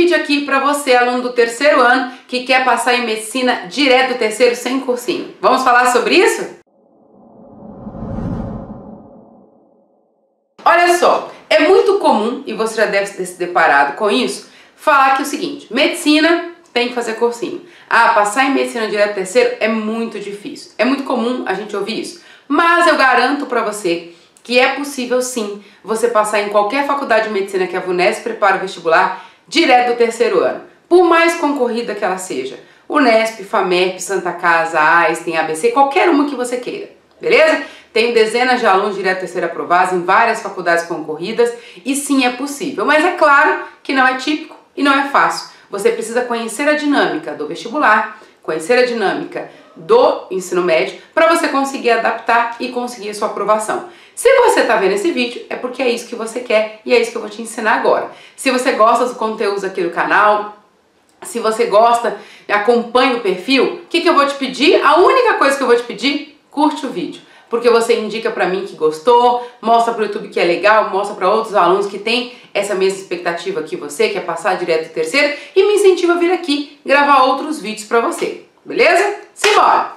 vídeo aqui para você, aluno do terceiro ano, que quer passar em medicina direto do terceiro sem cursinho. Vamos falar sobre isso? Olha só, é muito comum, e você já deve ter se deparado com isso, falar que é o seguinte: medicina tem que fazer cursinho. Ah, passar em medicina direto do terceiro é muito difícil. É muito comum a gente ouvir isso. Mas eu garanto para você que é possível sim você passar em qualquer faculdade de medicina que a VUNESP prepara o vestibular direto do terceiro ano, por mais concorrida que ela seja. UNESP, FAMERP, Santa Casa, Einstein, ABC, qualquer uma que você queira, beleza? Tenho dezenas de alunos direto do terceiro aprovados em várias faculdades concorridas e sim, é possível. Mas é claro que não é típico e não é fácil. Você precisa conhecer a dinâmica do vestibular, conhecer a dinâmica do ensino médio para você conseguir adaptar e conseguir a sua aprovação. Se você está vendo esse vídeo, é porque é isso que você quer e é isso que eu vou te ensinar agora. Se você gosta dos conteúdos aqui do canal, se você gosta, acompanha o perfil, o que eu vou te pedir? A única coisa que eu vou te pedir, curte o vídeo. Porque você indica para mim que gostou, mostra para o YouTube que é legal, mostra para outros alunos que têm essa mesma expectativa que você, que é passar direto do terceiro, e me incentiva a vir aqui gravar outros vídeos para você, beleza? Simbora!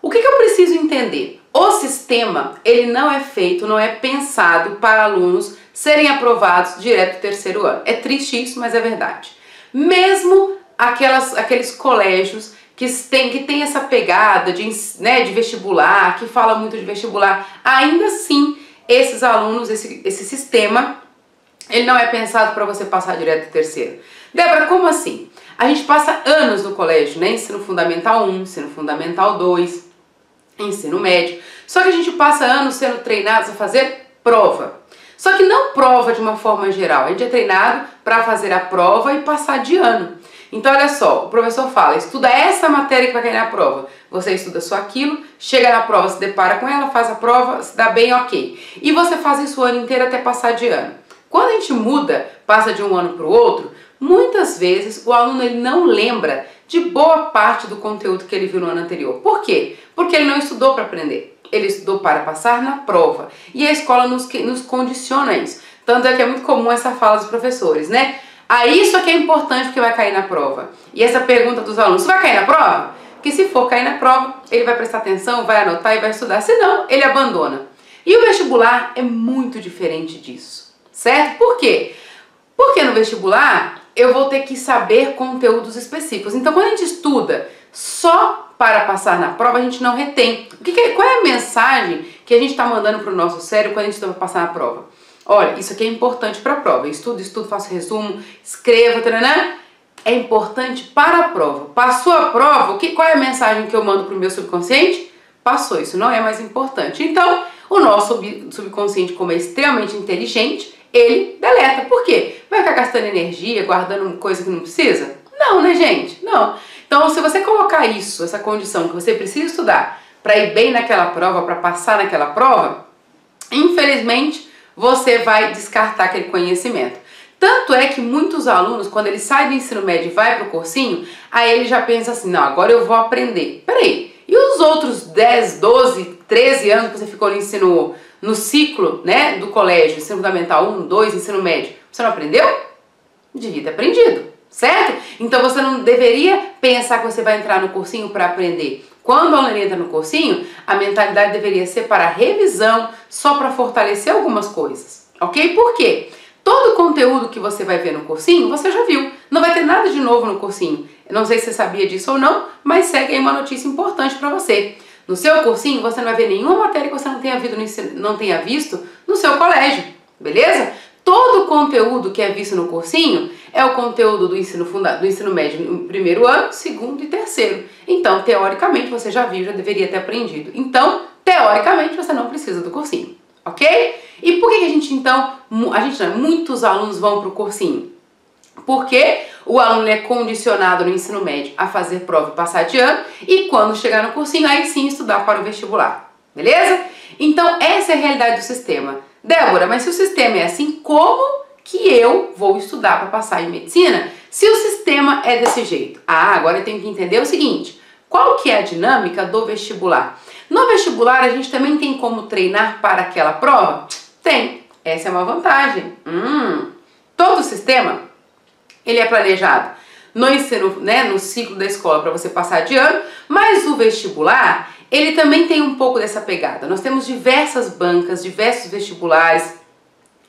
O que eu preciso entender? O sistema, ele não é feito, não é pensado para alunos serem aprovados direto do terceiro ano. É triste isso, mas é verdade. Mesmo aqueles colégios que tem essa pegada de vestibular, que fala muito de vestibular, ainda assim, esses alunos, esse sistema, ele não é pensado para você passar direto do terceiro. Débora, como assim? A gente passa anos no colégio, né? Ensino Fundamental 1, Ensino Fundamental 2, ensino médio. Só que a gente passa anos sendo treinados a fazer prova. Só que não prova de uma forma geral. A gente é treinado para fazer a prova e passar de ano. Então, olha só, o professor fala, estuda essa matéria que vai cair na prova. Você estuda só aquilo, chega na prova, se depara com ela, faz a prova, se dá bem, ok. E você faz isso o ano inteiro até passar de ano. Quando a gente muda, passa de um ano para o outro, muitas vezes o aluno ele não lembra de boa parte do conteúdo que ele viu no ano anterior. Por quê? Porque ele não estudou para aprender. Ele estudou para passar na prova. E a escola nos condiciona a isso. Tanto é que é muito comum essa fala dos professores, né? Isso aqui é importante porque vai cair na prova. E essa pergunta dos alunos, vai cair na prova? Porque se for cair na prova, ele vai prestar atenção, vai anotar e vai estudar. Senão, ele abandona. E o vestibular é muito diferente disso, certo? Por quê? Porque no vestibular, eu vou ter que saber conteúdos específicos. Então, quando a gente estuda só para passar na prova, a gente não retém. Qual é a mensagem que a gente está mandando para o nosso cérebro quando a gente estuda para passar na prova? Olha, isso aqui é importante para a prova. Estudo, faço resumo, escrevo, taranã. É importante para a prova. Passou a prova, qual é a mensagem que eu mando para o meu subconsciente? Passou, isso não é mais importante. Então, o nosso subconsciente, como é extremamente inteligente, ele deleta. Por quê? Vai ficar gastando energia, guardando coisa que não precisa? Não, né, gente? Não. Então, se você colocar isso, essa condição que você precisa estudar para ir bem naquela prova, para passar naquela prova, infelizmente, você vai descartar aquele conhecimento. Tanto é que muitos alunos, quando eles saem do ensino médio e vai para o cursinho, aí ele já pensa assim, não, agora eu vou aprender. Peraí, e os outros 10, 12, 13 anos que você ficou no ciclo, né, do colégio, ensino fundamental 1, 2, ensino médio, você não aprendeu? Devia ter aprendido, certo? Então você não deveria pensar que você vai entrar no cursinho para aprender. Quando o aluno entra no cursinho, a mentalidade deveria ser para revisão, só para fortalecer algumas coisas, ok? Por quê? Todo o conteúdo que você vai ver no cursinho, você já viu. Não vai ter nada de novo no cursinho. Eu não sei se você sabia disso ou não, mas segue aí uma notícia importante para você. No seu cursinho, você não vai ver nenhuma matéria que você não tenha visto no seu colégio, beleza? Todo o conteúdo que é visto no cursinho é o conteúdo do ensino médio no primeiro ano, segundo e terceiro. Então, teoricamente, você já viu, já deveria ter aprendido. Então, teoricamente, você não precisa do cursinho, ok? E por que a gente, então, muitos alunos vão para o cursinho? Porque o aluno é condicionado no ensino médio a fazer prova e passar de ano, e quando chegar no cursinho, aí sim estudar para o vestibular, beleza? Então, essa é a realidade do sistema. Débora, mas se o sistema é assim, como que eu vou estudar para passar em medicina se o sistema é desse jeito? Agora eu tenho que entender o seguinte, qual que é a dinâmica do vestibular? No vestibular, a gente também tem como treinar para aquela prova? Tem. Essa é uma vantagem. Todo sistema, ele é planejado no ensino, né, no ciclo da escola para você passar de ano, mas o vestibular, ele também tem um pouco dessa pegada. Nós temos diversas bancas, diversos vestibulares,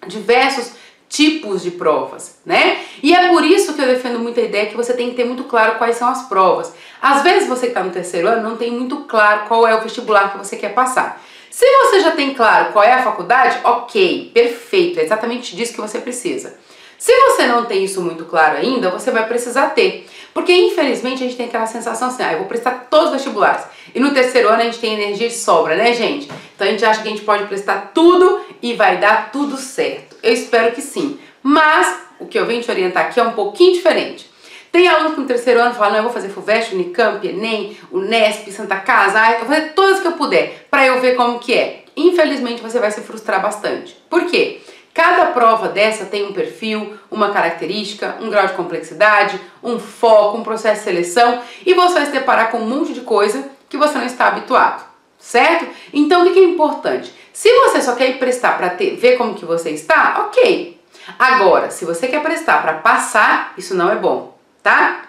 diversos tipos de provas, né? E é por isso que eu defendo muito a ideia que você tem que ter muito claro quais são as provas. Às vezes você que está no terceiro ano não tem muito claro qual é o vestibular que você quer passar. Se você já tem claro qual é a faculdade, ok, perfeito, é exatamente disso que você precisa. Se você não tem isso muito claro ainda, você vai precisar ter. Porque infelizmente a gente tem aquela sensação assim, eu vou prestar todos os vestibulares. E no terceiro ano a gente tem energia de sobra, né, gente? Então a gente acha que a gente pode prestar tudo e vai dar tudo certo. Eu espero que sim. Mas o que eu venho te orientar aqui é um pouquinho diferente. Tem alunos que no terceiro ano falam, não, eu vou fazer FUVEST, Unicamp, Enem, Unesp, Santa Casa, eu vou fazer todas que eu puder, para eu ver como que é. Infelizmente você vai se frustrar bastante. Por quê? Cada prova dessa tem um perfil, uma característica, um grau de complexidade, um foco, um processo de seleção e você vai se deparar com um monte de coisa que você não está habituado, certo? Então o que é importante? Se você só quer ir prestar para ver como que você está, ok. Agora, se você quer prestar para passar, isso não é bom, tá?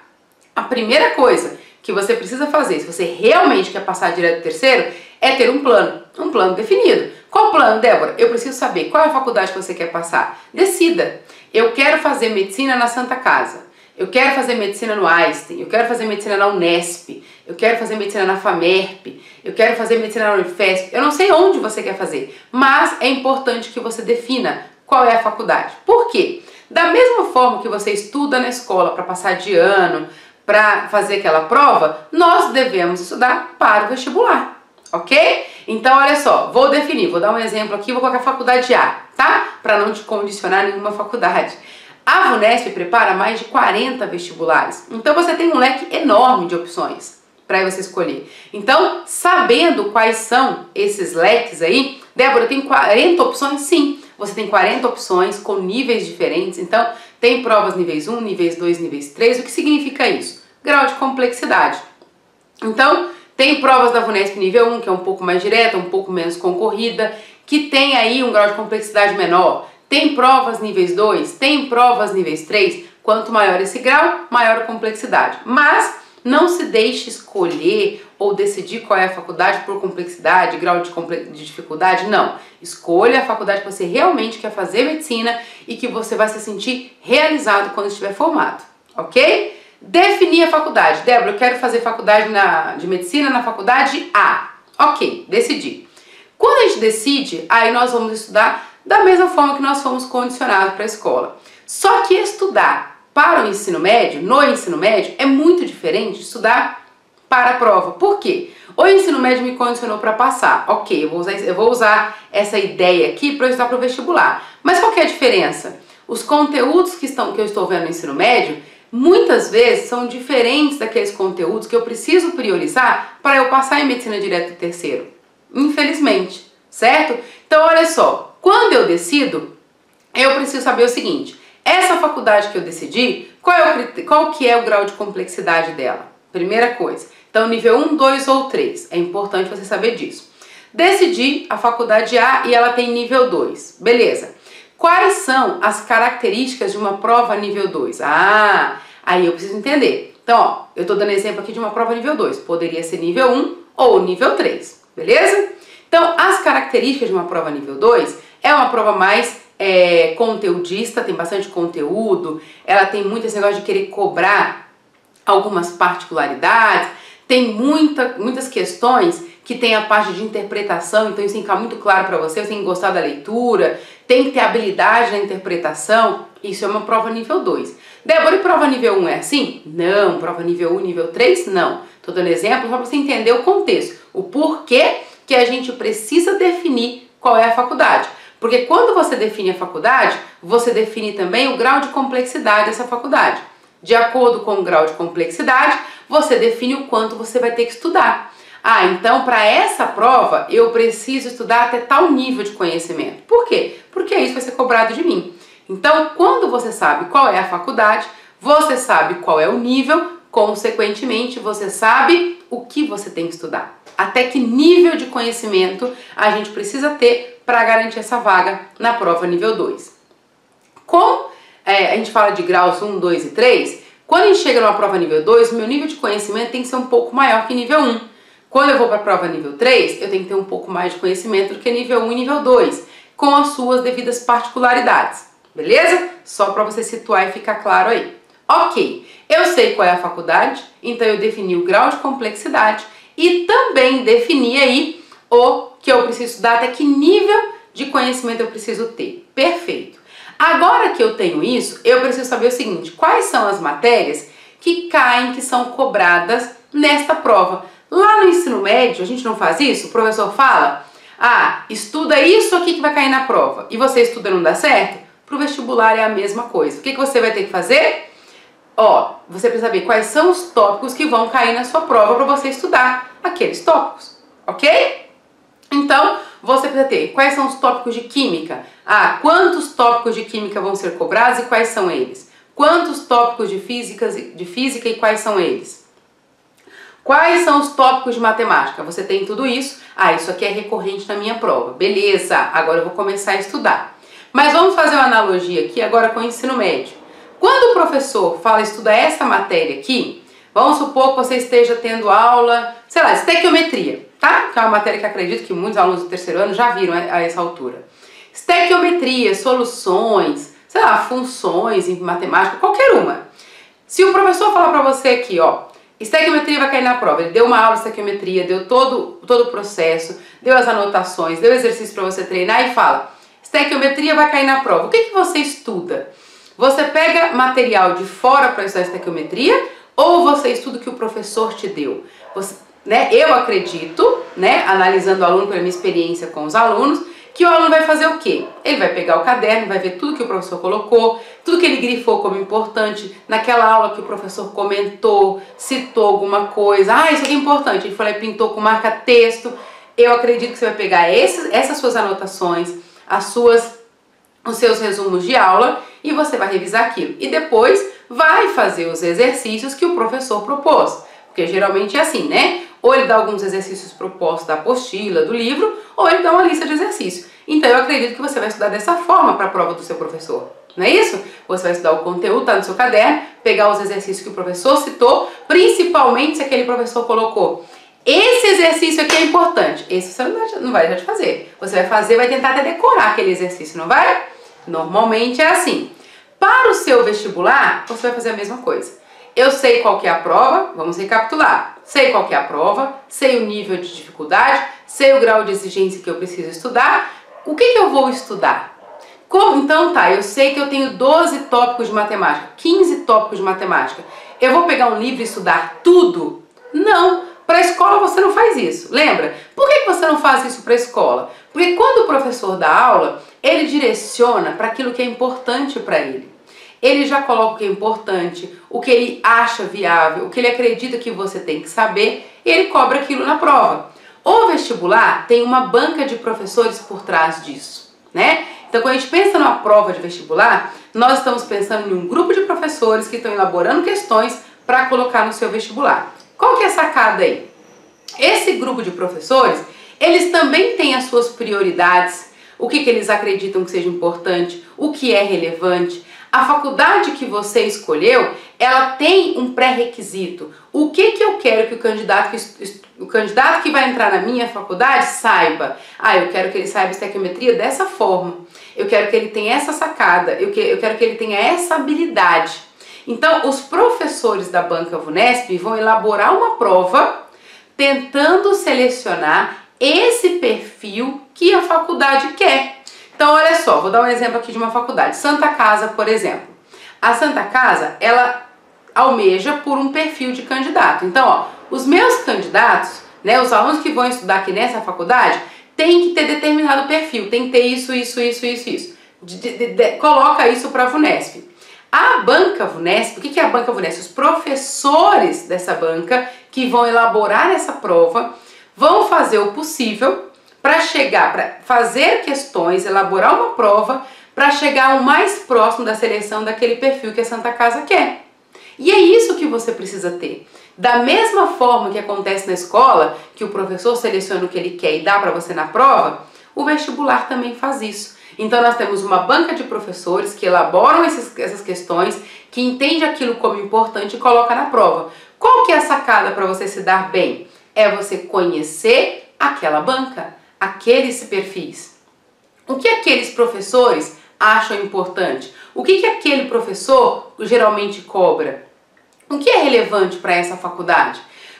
A primeira coisa que você precisa fazer, se você realmente quer passar direto do terceiro, é ter um plano definido. Qual plano, Débora? Eu preciso saber qual é a faculdade que você quer passar. Decida. Eu quero fazer medicina na Santa Casa. Eu quero fazer medicina no Einstein. Eu quero fazer medicina na Unesp. Eu quero fazer medicina na FAMERP. Eu quero fazer medicina na Unifesp. Eu não sei onde você quer fazer, mas é importante que você defina qual é a faculdade. Por quê? Da mesma forma que você estuda na escola para passar de ano, para fazer aquela prova, nós devemos estudar para o vestibular. Ok? Então, olha só, vou definir, vou dar um exemplo aqui, vou colocar faculdade A, tá? Para não te condicionar nenhuma faculdade. A VUNESP prepara mais de 40 vestibulares, então você tem um leque enorme de opções para você escolher. Então, sabendo quais são esses leques aí, Débora, tem 40 opções? Sim, você tem 40 opções com níveis diferentes, então tem provas níveis 1, níveis 2, níveis 3, o que significa isso? Grau de complexidade. Então, tem provas da VUNESP nível 1, que é um pouco mais direta, um pouco menos concorrida, que tem aí um grau de complexidade menor. Tem provas níveis 2, tem provas níveis 3. Quanto maior esse grau, maior a complexidade. Mas não se deixe escolher ou decidir qual é a faculdade por complexidade, grau de dificuldade, não. Escolha a faculdade que você realmente quer fazer medicina e que você vai se sentir realizado quando estiver formado, ok? Definir a faculdade. Débora, eu quero fazer faculdade de medicina na faculdade A. Ok, decidi. Quando a gente decide, aí nós vamos estudar da mesma forma que nós fomos condicionados para a escola. Só que estudar para o ensino médio, no ensino médio, é muito diferente de estudar para a prova. Por quê? O ensino médio me condicionou para passar. Ok, eu vou usar essa ideia aqui para eu estudar para o vestibular. Mas qual que é a diferença? Os conteúdos que eu estou vendo no ensino médio muitas vezes são diferentes daqueles conteúdos que eu preciso priorizar para eu passar em medicina direto do terceiro. Infelizmente, certo? Então olha só, quando eu decido, eu preciso saber o seguinte, essa faculdade que eu decidi, qual que é o grau de complexidade dela? Primeira coisa. Então nível 1, 2 ou 3, é importante você saber disso. Decidi a faculdade A e ela tem nível 2, beleza. Quais são as características de uma prova nível 2? Aí eu preciso entender. Então, ó, eu estou dando exemplo aqui de uma prova nível 2. Poderia ser nível 1 ou nível 3, beleza? Então, as características de uma prova nível 2 é uma prova mais conteudista, tem bastante conteúdo, ela tem muito esse negócio de querer cobrar algumas particularidades, tem muitas questões que tem a parte de interpretação, então isso tem que ficar muito claro para você tem que gostar da leitura, tem que ter habilidade na interpretação, isso é uma prova nível 2. Débora, e prova nível 1 é assim? Não, prova nível 1, nível 3, não. Estou dando exemplo só para você entender o contexto, o porquê que a gente precisa definir qual é a faculdade. Porque quando você define a faculdade, você define também o grau de complexidade dessa faculdade. De acordo com o grau de complexidade, você define o quanto você vai ter que estudar. Então para essa prova eu preciso estudar até tal nível de conhecimento. Por quê? Porque isso vai ser cobrado de mim. Então, quando você sabe qual é a faculdade, você sabe qual é o nível, consequentemente você sabe o que você tem que estudar. Até que nível de conhecimento a gente precisa ter para garantir essa vaga na prova nível 2. Com a gente fala de graus 1, 2 e 3, quando a gente chega numa prova nível 2, meu nível de conhecimento tem que ser um pouco maior que nível 1. Quando eu vou para a prova nível 3, eu tenho que ter um pouco mais de conhecimento do que nível 1 e nível 2, com as suas devidas particularidades, beleza? Só para você situar e ficar claro aí. Ok, eu sei qual é a faculdade, então eu defini o grau de complexidade e também defini aí o que eu preciso estudar, até que nível de conhecimento eu preciso ter. Perfeito. Agora que eu tenho isso, eu preciso saber o seguinte, quais são as matérias que caem, que são cobradas nesta prova. Lá no ensino médio, a gente não faz isso? O professor fala, estuda isso aqui que vai cair na prova, e você estuda e não dá certo? Para o vestibular é a mesma coisa. O que você vai ter que fazer? Você precisa saber quais são os tópicos que vão cair na sua prova para você estudar aqueles tópicos, ok? Então, você precisa ter quais são os tópicos de química. Quantos tópicos de química vão ser cobrados e quais são eles? Quantos tópicos de física e quais são eles? Quais são os tópicos de matemática? Você tem tudo isso. Isso aqui é recorrente na minha prova. Beleza, agora eu vou começar a estudar. Mas vamos fazer uma analogia aqui agora com o ensino médio. Quando o professor fala estuda essa matéria aqui, vamos supor que você esteja tendo aula, sei lá, estequiometria, tá? Que é uma matéria que acredito que muitos alunos do terceiro ano já viram a essa altura. Estequiometria, soluções, sei lá, funções em matemática, qualquer uma. Se o professor falar para você aqui, estequiometria vai cair na prova, ele deu uma aula de estequiometria, deu todo o processo, deu as anotações, deu exercício para você treinar e fala, estequiometria vai cair na prova, o que você estuda? Você pega material de fora para estudar estequiometria ou você estuda o que o professor te deu? Eu acredito, analisando o aluno pela minha experiência com os alunos, que o aluno vai fazer o quê? Ele vai pegar o caderno, vai ver tudo que o professor colocou, tudo que ele grifou como importante, naquela aula que o professor comentou, citou alguma coisa, isso aqui é importante, ele foi lá e pintou com marca-texto. Eu acredito que você vai pegar essas suas anotações, os seus resumos de aula e você vai revisar aquilo. E depois vai fazer os exercícios que o professor propôs, porque geralmente é assim, Ou ele dá alguns exercícios propostos da apostila, do livro, ou ele dá uma lista de exercícios. Então eu acredito que você vai estudar dessa forma para a prova do seu professor, não é isso? Você vai estudar o conteúdo, tá no seu caderno, pegar os exercícios que o professor citou, principalmente se aquele professor colocou. Esse exercício aqui é importante, esse você não vai deixar de fazer. Você vai fazer, vai tentar até decorar aquele exercício, não vai? Normalmente é assim. Para o seu vestibular, você vai fazer a mesma coisa. Eu sei qual que é a prova, vamos recapitular. Sei qual que é a prova, sei o nível de dificuldade, sei o grau de exigência que eu preciso estudar. O que eu vou estudar? Então eu sei que eu tenho 12 tópicos de matemática, 15 tópicos de matemática. Eu vou pegar um livro e estudar tudo? Não! Para a escola você não faz isso, lembra? Por que você não faz isso para a escola? Porque quando o professor dá aula, ele direciona para aquilo que é importante para ele. Ele já coloca o que é importante, o que ele acha viável, o que ele acredita que você tem que saber, e ele cobra aquilo na prova. O vestibular tem uma banca de professores por trás disso, Então quando a gente pensa numa prova de vestibular, nós estamos pensando em um grupo de professores que estão elaborando questões para colocar no seu vestibular. Qual que é a sacada aí? Esse grupo de professores, eles também têm as suas prioridades, o que eles acreditam que seja importante, o que é relevante. A faculdade que você escolheu, ela tem um pré-requisito. O que eu quero que o candidato que vai entrar na minha faculdade saiba? Eu quero que ele saiba estequiometria dessa forma. Eu quero que ele tenha essa sacada. Eu quero que ele tenha essa habilidade. Então, os professores da Banca VUNESP vão elaborar uma prova tentando selecionar esse perfil que a faculdade quer. Então, olha só, vou dar um exemplo aqui de uma faculdade. Santa Casa, por exemplo. A Santa Casa, ela almeja por um perfil de candidato. Então, os meus candidatos, os alunos que vão estudar aqui nessa faculdade, têm que ter determinado perfil, tem que ter isso. Coloca isso para a VUNESP. A Banca VUNESP, o que é a Banca VUNESP? Os professores dessa banca que vão elaborar essa prova vão fazer o possível para fazer questões, elaborar uma prova para chegar o mais próximo da seleção daquele perfil que a Santa Casa quer. E é isso que você precisa ter. Da mesma forma que acontece na escola, que o professor seleciona o que ele quer e dá para você na prova, o vestibular também faz isso. Então nós temos uma banca de professores que elaboram essas questões, que entende aquilo como importante e coloca na prova. Qual que é a sacada para você se dar bem? É você conhecer aquela banca, aqueles perfis. O que aqueles professores acham importante? O que aquele professor geralmente cobra? O que é relevante para essa faculdade?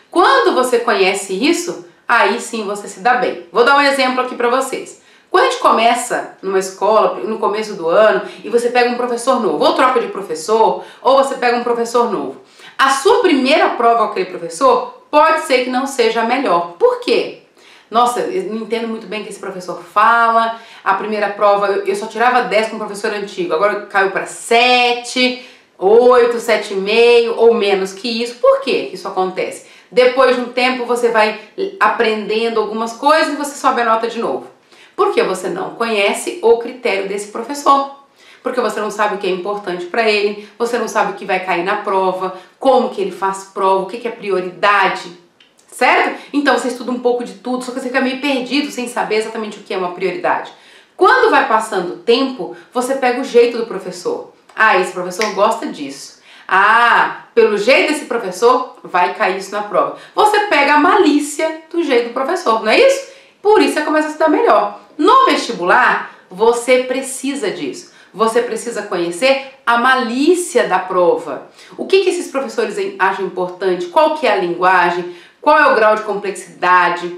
Quando você conhece isso, aí sim você se dá bem. Vou dar um exemplo aqui para vocês. Quando a gente começa numa escola, no começo do ano, e você pega um professor novo, ou troca de professor, ou você pega um professor novo, a sua primeira prova com aquele professor pode ser que não seja a melhor. Por quê? Nossa, eu não entendo muito bem o que esse professor fala. A primeira prova eu só tirava 10 com o professor antigo, agora caiu para 7, 8, 7,5 ou menos que isso. Por que isso acontece? Depois de um tempo você vai aprendendo algumas coisas e você sobe a nota de novo. Porque você não conhece o critério desse professor. Porque você não sabe o que é importante para ele, você não sabe o que vai cair na prova, como que ele faz prova, o que é prioridade, certo? Então você estuda um pouco de tudo, só que você fica meio perdido sem saber exatamente o que é uma prioridade. Quando vai passando o tempo, você pega o jeito do professor. Ah, esse professor gosta disso. Ah, pelo jeito desse professor, vai cair isso na prova. Você pega a malícia do jeito do professor, não é isso? Por isso você começa a se dar melhor. No vestibular, você precisa disso. Você precisa conhecer a malícia da prova. O que esses professores acham importante? Qual que é a linguagem? Qual é o grau de complexidade?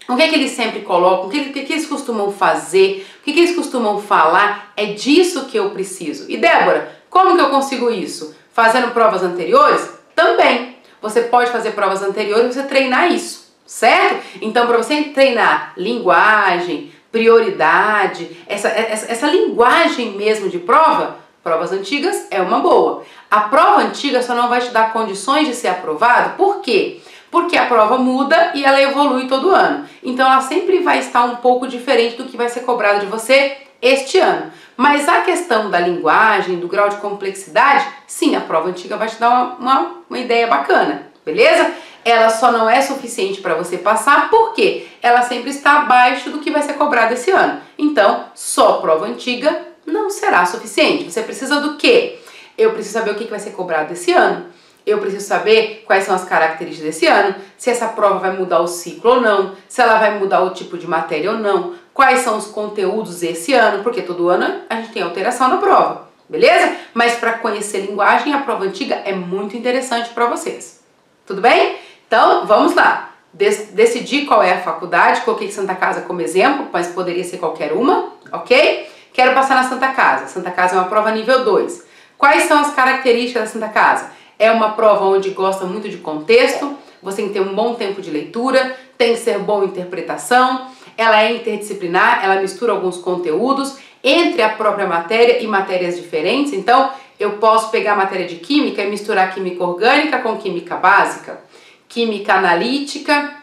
O que eles sempre colocam? O que eles costumam fazer? O que eles costumam falar? É disso que eu preciso. E Débora, como que eu consigo isso? Fazendo provas anteriores? Também. Você pode fazer provas anteriores e você treinar isso, certo? Então, para você treinar linguagem, prioridade, essa linguagem mesmo de prova, provas antigas é uma boa. A prova antiga só não vai te dar condições de ser aprovado. Por quê? Porque a prova muda e ela evolui todo ano. Então ela sempre vai estar um pouco diferente do que vai ser cobrado de você este ano. Mas a questão da linguagem, do grau de complexidade, sim, a prova antiga vai te dar uma ideia bacana, beleza? Ela só não é suficiente para você passar, porque ela sempre está abaixo do que vai ser cobrado esse ano. Então, só prova antiga não será suficiente. Você precisa do quê? Eu preciso saber o que vai ser cobrado esse ano. Eu preciso saber quais são as características desse ano, se essa prova vai mudar o ciclo ou não, se ela vai mudar o tipo de matéria ou não, quais são os conteúdos esse ano, porque todo ano a gente tem alteração na prova, beleza? Mas para conhecer linguagem, a prova antiga é muito interessante para vocês. Tudo bem? Então, vamos lá. Decidi qual é a faculdade, coloquei Santa Casa como exemplo, mas poderia ser qualquer uma, ok? Quero passar na Santa Casa. Santa Casa é uma prova nível 2. Quais são as características da Santa Casa? É uma prova onde gosta muito de contexto, você tem que ter um bom tempo de leitura, tem que ser boa interpretação, ela é interdisciplinar, ela mistura alguns conteúdos entre a própria matéria e matérias diferentes. Então, eu posso pegar a matéria de química e misturar química orgânica com química básica, química analítica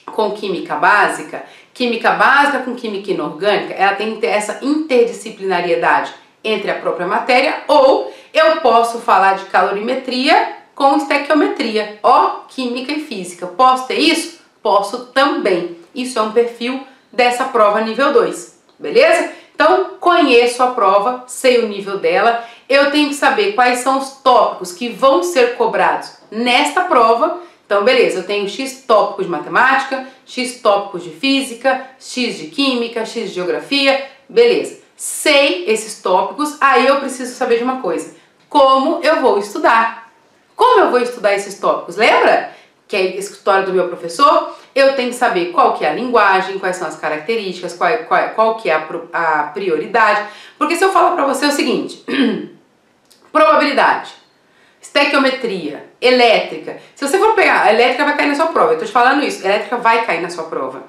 com química básica com química inorgânica. Ela tem que ter essa interdisciplinariedade entre a própria matéria, ou eu posso falar de calorimetria com estequiometria, ó, química e física. Posso ter isso? Posso também. Isso é um perfil dessa prova nível 2, beleza? Então, conheço a prova, sei o nível dela, eu tenho que saber quais são os tópicos que vão ser cobrados nesta prova. Então, beleza, eu tenho X tópicos de matemática, X tópicos de física, X de química, X de geografia, beleza. Sei esses tópicos, aí eu preciso saber de uma coisa: como eu vou estudar? Como eu vou estudar esses tópicos? Lembra que é a história do meu professor? Eu tenho que saber qual que é a linguagem, quais são as características, qual que é a prioridade. Porque se eu falar para você o seguinte, probabilidade, estequiometria, elétrica, se você for pegar, a elétrica vai cair na sua prova, eu tô te falando isso, a elétrica vai cair na sua prova.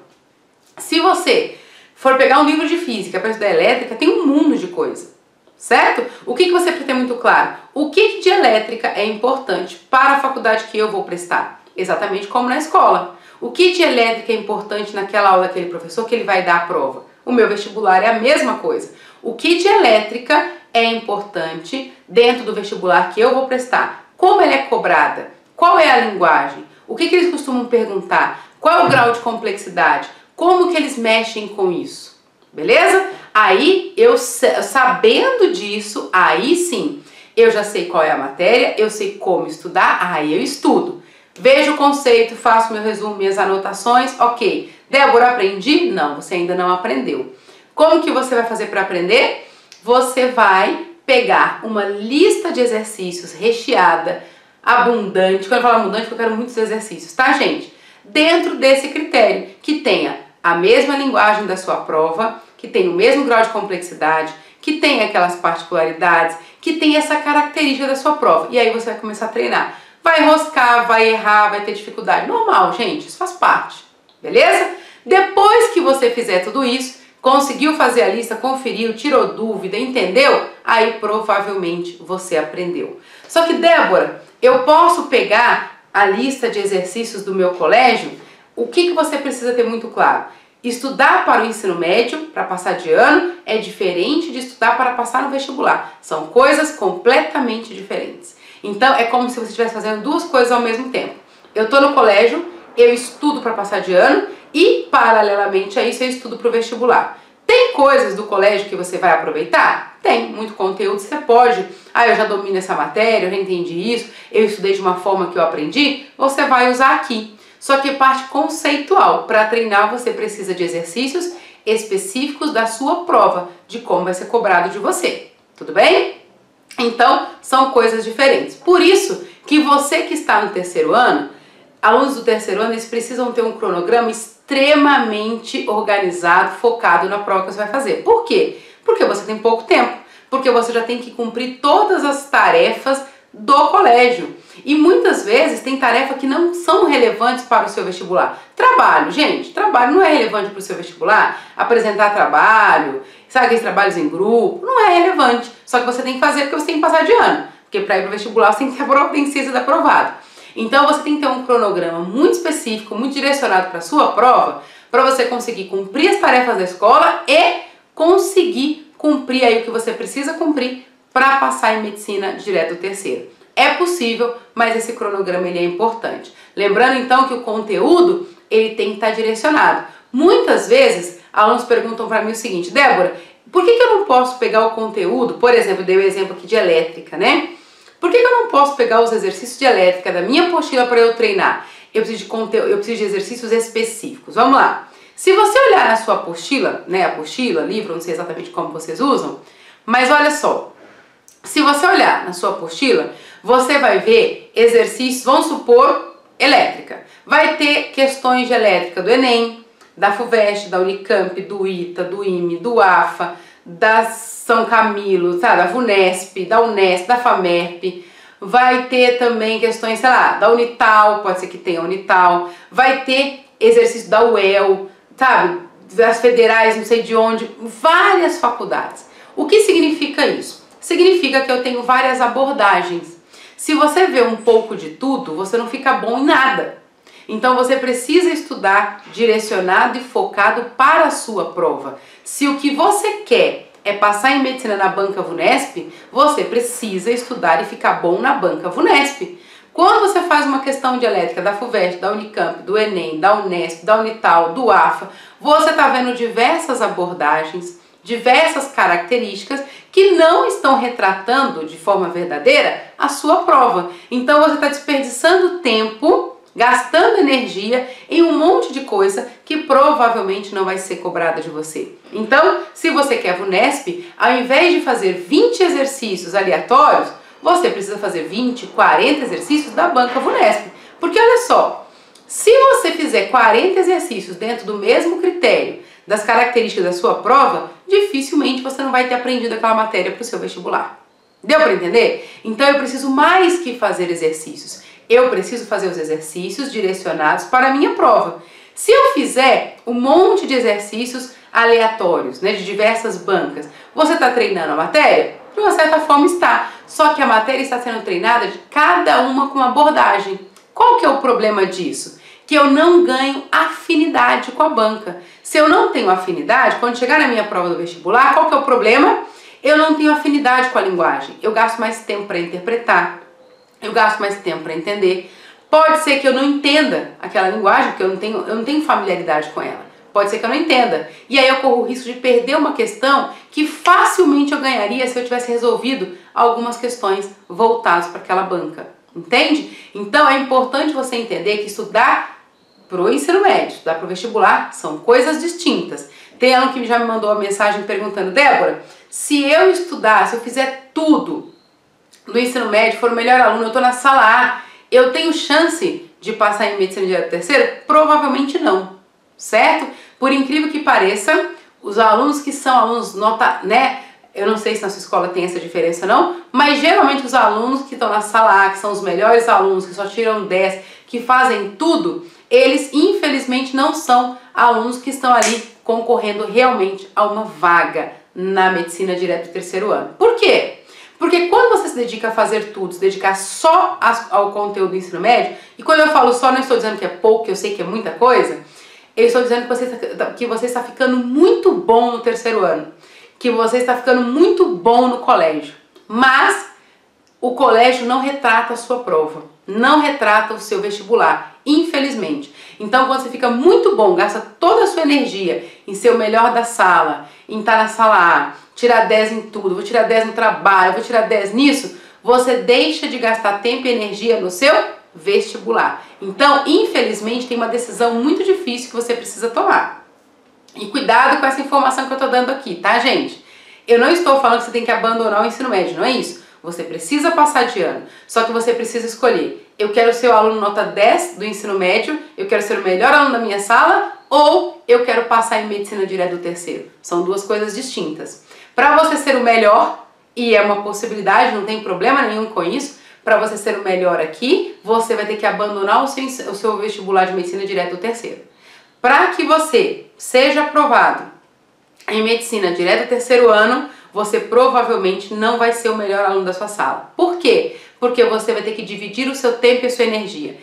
Se você for pegar um livro de física para estudar elétrica, tem um mundo de coisa, certo? O que você precisa ter muito claro? O que de elétrica é importante para a faculdade que eu vou prestar? Exatamente como na escola. O que de elétrica é importante naquela aula daquele professor que ele vai dar a prova? O meu vestibular é a mesma coisa. O que de elétrica é importante dentro do vestibular que eu vou prestar? Como ela é cobrada? Qual é a linguagem? O que eles costumam perguntar? Qual é o grau de complexidade? Como que eles mexem com isso? beleza? Aí, eu sabendo disso, aí sim, eu já sei qual é a matéria, eu sei como estudar, aí eu estudo. Vejo o conceito, faço meu resumo, minhas anotações, ok. Débora, aprendi? Não, você ainda não aprendeu. Como que você vai fazer para aprender? Você vai pegar uma lista de exercícios recheada, abundante. Quando eu falo abundante, eu quero muitos exercícios, tá, gente? Dentro desse critério, que tenha a mesma linguagem da sua prova, que tenha o mesmo grau de complexidade, que tenha aquelas particularidades, que tenha essa característica da sua prova. E aí você vai começar a treinar. Vai enroscar, vai errar, vai ter dificuldade. Normal, gente, isso faz parte, beleza? Depois que você fizer tudo isso, conseguiu fazer a lista, conferiu, tirou dúvida, entendeu? Aí provavelmente você aprendeu. Só que, Débora, eu posso pegar a lista de exercícios do meu colégio? O que você precisa ter muito claro? Estudar para o ensino médio, para passar de ano, é diferente de estudar para passar no vestibular. São coisas completamente diferentes. Então, é como se você estivesse fazendo duas coisas ao mesmo tempo. Eu estou no colégio, eu estudo para passar de ano e, paralelamente a isso, eu estudo para o vestibular. Tem coisas do colégio que você vai aproveitar? Tem, muito conteúdo você pode. Ah, eu já domino essa matéria, eu já entendi isso, eu estudei de uma forma que eu aprendi, você vai usar aqui. Só que parte conceitual, para treinar você precisa de exercícios específicos da sua prova, de como vai ser cobrado de você, tudo bem? Então, são coisas diferentes. Por isso que você que está no terceiro ano, alunos do terceiro ano, eles precisam ter um cronograma extremamente organizado, focado na prova que você vai fazer. Por quê? Porque você tem pouco tempo, porque você já tem que cumprir todas as tarefas do colégio. E muitas vezes tem tarefas que não são relevantes para o seu vestibular. Trabalho, gente, trabalho não é relevante para o seu vestibular. Apresentar trabalho, sabe aqueles trabalhos em grupo, não é relevante. Só que você tem que fazer porque você tem que passar de ano. Porque para ir para o vestibular você tem que ser aprovado. Então você tem que ter um cronograma muito específico, muito direcionado para a sua prova, para você conseguir cumprir as tarefas da escola e conseguir cumprir aí o que você precisa cumprir para passar em medicina direto do terceiro. É possível, mas esse cronograma ele é importante. Lembrando então que o conteúdo ele tem que estar direcionado. Muitas vezes alunos perguntam para mim o seguinte: Débora, por que eu não posso pegar o conteúdo? Por exemplo, eu dei o exemplo aqui de elétrica, né? Por que eu não posso pegar os exercícios de elétrica da minha apostila para eu treinar? Eu preciso de conteúdo, eu preciso de exercícios específicos. Vamos lá. Se você olhar na sua apostila, né, apostila, livro, não sei exatamente como vocês usam, mas olha só. Se você olhar na sua apostila, você vai ver exercícios, vamos supor, elétrica. Vai ter questões de elétrica do Enem, da FUVEST, da Unicamp, do ITA, do IME, do AFA, da São Camilo, tá? Da VUNESP, da UNESP, da FAMERP. Vai ter também questões, sei lá, da Unital, pode ser que tenha Unital. Vai ter exercício da UEL, sabe? Das federais, não sei de onde, várias faculdades. O que significa isso? Significa que eu tenho várias abordagens. Se você vê um pouco de tudo, você não fica bom em nada. Então você precisa estudar direcionado e focado para a sua prova. Se o que você quer é passar em medicina na banca VUNESP, você precisa estudar e ficar bom na banca VUNESP. Quando você faz uma questão de elétrica da FUVEST, da Unicamp, do Enem, da Unesp, da Unital, do AFA, você está vendo diversas abordagens, diversas características que não estão retratando de forma verdadeira a sua prova. Então você está desperdiçando tempo, gastando energia em um monte de coisa que provavelmente não vai ser cobrada de você. Então, se você quer VUNESP, ao invés de fazer 20 exercícios aleatórios, você precisa fazer 20, 40 exercícios da banca VUNESP. Porque olha só, se você fizer 40 exercícios dentro do mesmo critério, das características da sua prova, dificilmente você não vai ter aprendido aquela matéria para o seu vestibular. Deu para entender? Então eu preciso mais que fazer exercícios. Eu preciso fazer os exercícios direcionados para a minha prova. Se eu fizer um monte de exercícios aleatórios, né, de diversas bancas, você está treinando a matéria? De uma certa forma está. Só que a matéria está sendo treinada de cada uma com uma abordagem. Qual que é o problema disso? Que eu não ganho afinidade com a banca. Se eu não tenho afinidade, quando chegar na minha prova do vestibular, qual que é o problema? Eu não tenho afinidade com a linguagem. Eu gasto mais tempo para interpretar, eu gasto mais tempo para entender. Pode ser que eu não entenda aquela linguagem, porque eu não tenho familiaridade com ela. Pode ser que eu não entenda. E aí eu corro o risco de perder uma questão que facilmente eu ganharia se eu tivesse resolvido algumas questões voltadas para aquela banca. Entende? Então é importante você entender que estudar para o ensino médio, estudar para o vestibular, são coisas distintas. Tem aluno que já me mandou uma mensagem perguntando: Débora, se eu estudar, se eu fizer tudo do ensino médio, for o melhor aluno, eu estou na sala A, eu tenho chance de passar em medicina direto terceiro? Provavelmente não, certo? Por incrível que pareça, os alunos que são alunos nota, né? Eu não sei se na sua escola tem essa diferença não, mas geralmente os alunos que estão na sala A, que são os melhores alunos, que só tiram 10, que fazem tudo, eles infelizmente não são alunos que estão ali concorrendo realmente a uma vaga na medicina direto do terceiro ano. Por quê? Porque quando você se dedica a fazer tudo, se dedicar só ao conteúdo do ensino médio, e quando eu falo só, não estou dizendo que é pouco, que eu sei que é muita coisa, eu estou dizendo que você está ficando muito bom no terceiro ano, que você está ficando muito bom no colégio, mas o colégio não retrata a sua prova, não retrata o seu vestibular, infelizmente. Então, quando você fica muito bom, gasta toda a sua energia em ser o melhor da sala, em estar na sala A, tirar 10 em tudo, vou tirar 10 no trabalho, vou tirar 10 nisso, você deixa de gastar tempo e energia no seu vestibular. Então, infelizmente, tem uma decisão muito difícil que você precisa tomar. E cuidado com essa informação que eu estou dando aqui, tá, gente? Eu não estou falando que você tem que abandonar o ensino médio, não é isso. Você precisa passar de ano, só que você precisa escolher: eu quero ser o aluno nota 10 do ensino médio, eu quero ser o melhor aluno da minha sala, ou eu quero passar em medicina direto do terceiro. São duas coisas distintas. Para você ser o melhor, e é uma possibilidade, não tem problema nenhum com isso, para você ser o melhor aqui, você vai ter que abandonar o seu vestibular de medicina direto do terceiro. Para que você seja aprovado em medicina direto do terceiro ano, você provavelmente não vai ser o melhor aluno da sua sala. Por quê? Porque você vai ter que dividir o seu tempo e a sua energia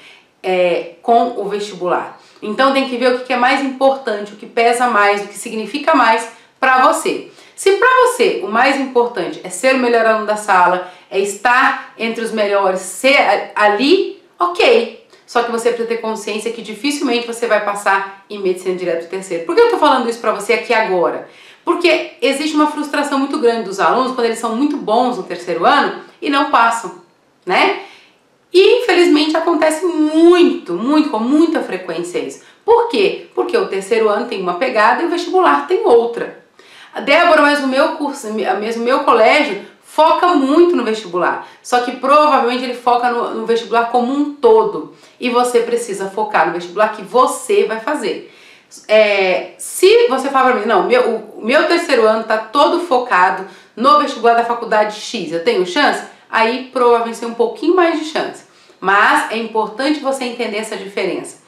com o vestibular. Então tem que ver o que é mais importante, o que pesa mais, o que significa mais para você. Se para você o mais importante é ser o melhor aluno da sala, é estar entre os melhores, ser ali, ok. Só que você precisa ter consciência que dificilmente você vai passar em medicina direto do terceiro. Por que eu estou falando isso para você aqui agora? Porque existe uma frustração muito grande dos alunos quando eles são muito bons no terceiro ano e não passam, né? E infelizmente acontece muito, com muita frequência isso. Por quê? Porque o terceiro ano tem uma pegada e o vestibular tem outra. Débora, mas o meu curso, mesmo o meu colégio foca muito no vestibular, só que provavelmente ele foca no vestibular como um todo, e você precisa focar no vestibular que você vai fazer. Se você falar para mim, não, o meu terceiro ano está todo focado no vestibular da faculdade X, eu tenho chance? Aí provavelmente tem um pouquinho mais de chance, mas é importante você entender essa diferença.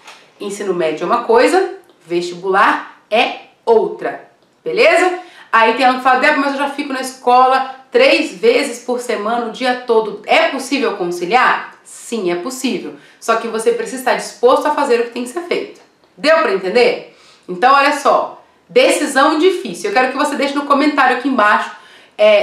Ensino médio é uma coisa, vestibular é outra, beleza? Aí tem aluno que fala: Débora, mas eu já fico na escola 3 vezes por semana, o dia todo. É possível conciliar? Sim, é possível. Só que você precisa estar disposto a fazer o que tem que ser feito. Deu para entender? Então, olha só. Decisão difícil. Eu quero que você deixe no comentário aqui embaixo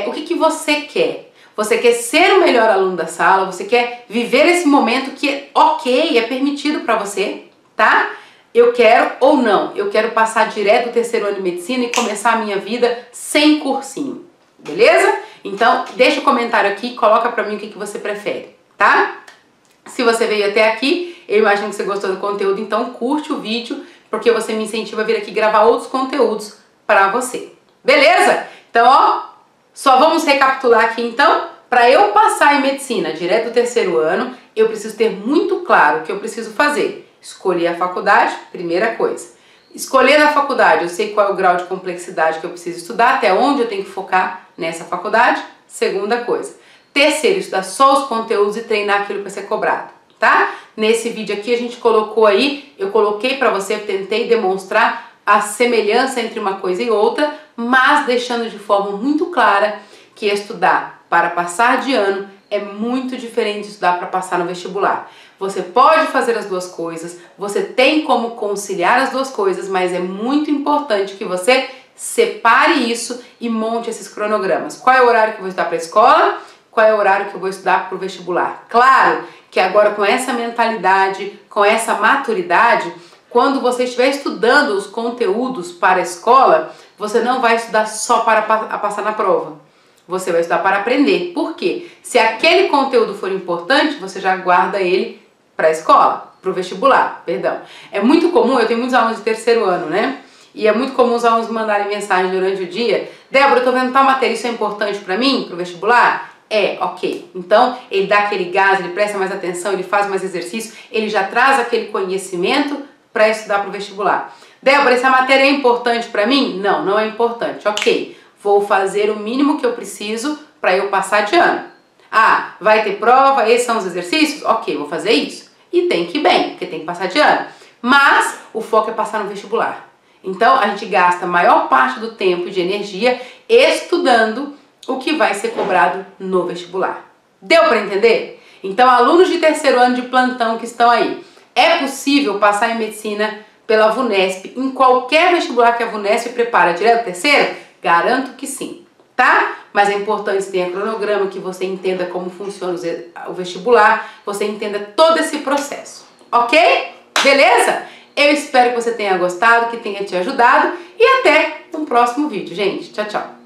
o que você quer. Você quer ser o melhor aluno da sala? Você quer viver esse momento que é ok, é permitido para você, tá? Eu quero ou não, eu quero passar direto do terceiro ano de medicina e começar a minha vida sem cursinho, beleza? Então, deixa o comentário aqui, coloca pra mim o que você prefere, tá? Se você veio até aqui, eu imagino que você gostou do conteúdo, então curte o vídeo, porque você me incentiva a vir aqui gravar outros conteúdos pra você, beleza? Então, ó, só vamos recapitular aqui então. Para eu passar em medicina direto do terceiro ano, eu preciso ter muito claro o que eu preciso fazer. Escolher a faculdade, primeira coisa. Escolher a faculdade, eu sei qual é o grau de complexidade que eu preciso estudar, até onde eu tenho que focar nessa faculdade, segunda coisa. Terceiro, estudar só os conteúdos e treinar aquilo que vai ser cobrado, tá? Nesse vídeo aqui a gente colocou aí, eu coloquei para você, tentei demonstrar a semelhança entre uma coisa e outra, mas deixando de forma muito clara que estudar para passar de ano é muito diferente de estudar para passar no vestibular. Você pode fazer as duas coisas, você tem como conciliar as duas coisas, mas é muito importante que você separe isso e monte esses cronogramas. Qual é o horário que eu vou estudar para a escola? Qual é o horário que eu vou estudar para o vestibular? Claro que agora com essa mentalidade, com essa maturidade, quando você estiver estudando os conteúdos para a escola, você não vai estudar só para passar na prova. Você vai estudar para aprender. Por quê? Se aquele conteúdo for importante, você já guarda ele para a escola, para o vestibular, perdão. É muito comum, eu tenho muitos alunos de terceiro ano, né? E é muito comum os alunos mandarem mensagem durante o dia: Débora, eu tô vendo tal matéria, isso é importante para mim, para o vestibular? É, ok. Então, ele dá aquele gás, ele presta mais atenção, ele faz mais exercício, ele já traz aquele conhecimento para estudar para o vestibular. Débora, essa matéria é importante para mim? Não, não é importante. Ok, vou fazer o mínimo que eu preciso para eu passar de ano. Ah, vai ter prova, esses são os exercícios? Ok, vou fazer isso. E tem que ir bem, porque tem que passar de ano. Mas o foco é passar no vestibular. Então, a gente gasta a maior parte do tempo e de energia estudando o que vai ser cobrado no vestibular. Deu para entender? Então, alunos de terceiro ano de plantão que estão aí, é possível passar em medicina pela VUNESP em qualquer vestibular que a VUNESP prepara direto terceiro? Garanto que sim, tá? Mas é importante que tenha cronograma, que você entenda como funciona o vestibular, você entenda todo esse processo, ok? Beleza? Eu espero que você tenha gostado, que tenha te ajudado e até um próximo vídeo, gente. Tchau, tchau.